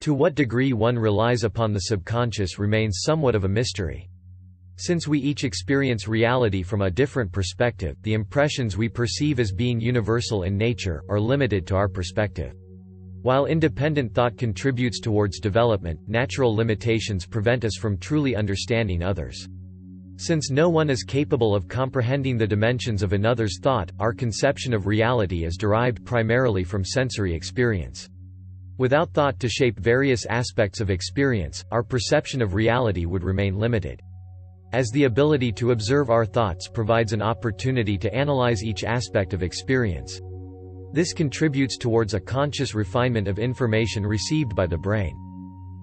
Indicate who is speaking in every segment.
Speaker 1: To what degree one relies upon the subconscious remains somewhat of a mystery. Since we each experience reality from a different perspective, the impressions we perceive as being universal in nature are limited to our perspective. While independent thought contributes towards development, natural limitations prevent us from truly understanding others. Since no one is capable of comprehending the dimensions of another's thought, our conception of reality is derived primarily from sensory experience. Without thought to shape various aspects of experience, our perception of reality would remain limited. As the ability to observe our thoughts provides an opportunity to analyze each aspect of experience. This contributes towards a conscious refinement of information received by the brain.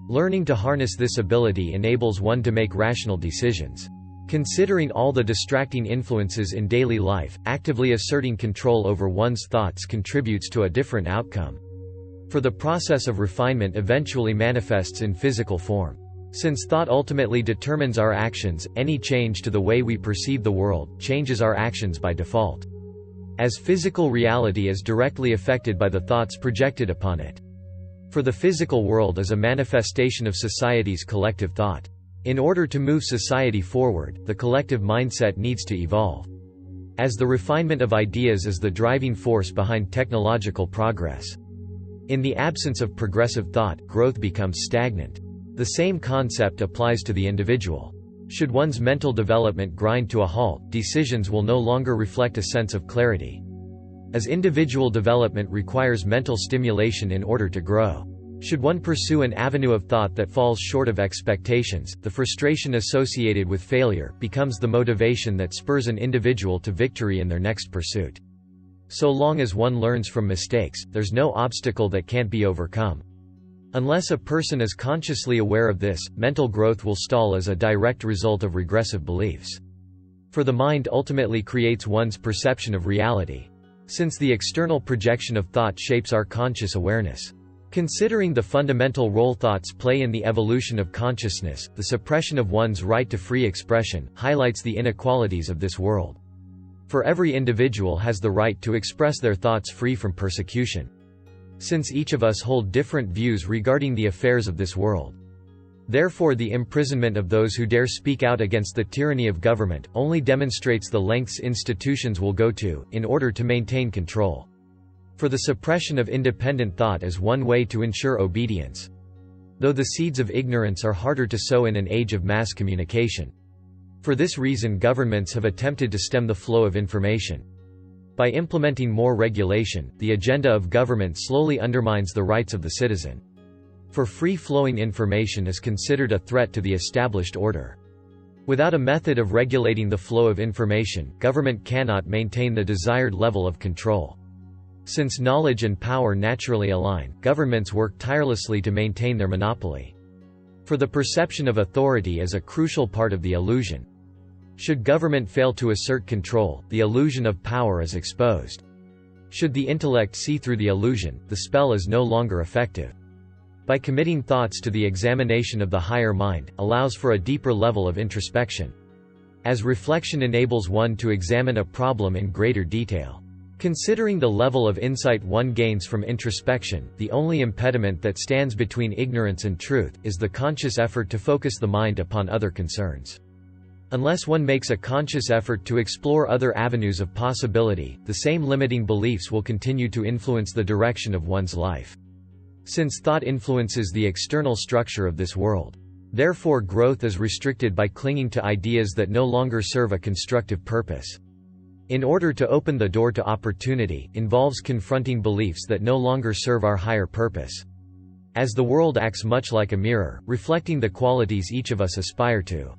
Speaker 1: Learning to harness this ability enables one to make rational decisions. Considering all the distracting influences in daily life, actively asserting control over one's thoughts contributes to a different outcome. For the process of refinement eventually manifests in physical form. Since thought ultimately determines our actions, any change to the way we perceive the world changes our actions by default. As physical reality is directly affected by the thoughts projected upon it. For the physical world is a manifestation of society's collective thought. In order to move society forward, the collective mindset needs to evolve. As the refinement of ideas is the driving force behind technological progress. In the absence of progressive thought, growth becomes stagnant. The same concept applies to the individual. Should one's mental development grind to a halt, decisions will no longer reflect a sense of clarity. As individual development requires mental stimulation in order to grow. Should one pursue an avenue of thought that falls short of expectations, the frustration associated with failure becomes the motivation that spurs an individual to victory in their next pursuit. So long as one learns from mistakes, there's no obstacle that can't be overcome. Unless a person is consciously aware of this, mental growth will stall as a direct result of regressive beliefs. For the mind ultimately creates one's perception of reality. Since the external projection of thought shapes our conscious awareness. Considering the fundamental role thoughts play in the evolution of consciousness, the suppression of one's right to free expression highlights the inequalities of this world. For every individual has the right to express their thoughts free from persecution. Since each of us hold different views regarding the affairs of this world. Therefore the imprisonment of those who dare speak out against the tyranny of government only demonstrates the lengths institutions will go to, in order to maintain control. For the suppression of independent thought is one way to ensure obedience. Though the seeds of ignorance are harder to sow in an age of mass communication. For this reason governments have attempted to stem the flow of information. By implementing more regulation, the agenda of government slowly undermines the rights of the citizen. For free-flowing information is considered a threat to the established order. Without a method of regulating the flow of information, government cannot maintain the desired level of control. Since knowledge and power naturally align, governments work tirelessly to maintain their monopoly. For the perception of authority is a crucial part of the illusion. Should government fail to assert control, the illusion of power is exposed. Should the intellect see through the illusion, the spell is no longer effective. By committing thoughts to the examination of the higher mind, allows for a deeper level of introspection. As reflection enables one to examine a problem in greater detail. Considering the level of insight one gains from introspection, the only impediment that stands between ignorance and truth, is the conscious effort to focus the mind upon other concerns. Unless one makes a conscious effort to explore other avenues of possibility, the same limiting beliefs will continue to influence the direction of one's life. Since thought influences the external structure of this world. Therefore growth is restricted by clinging to ideas that no longer serve a constructive purpose. In order to open the door to opportunity, involves confronting beliefs that no longer serve our higher purpose. As the world acts much like a mirror, reflecting the qualities each of us aspire to.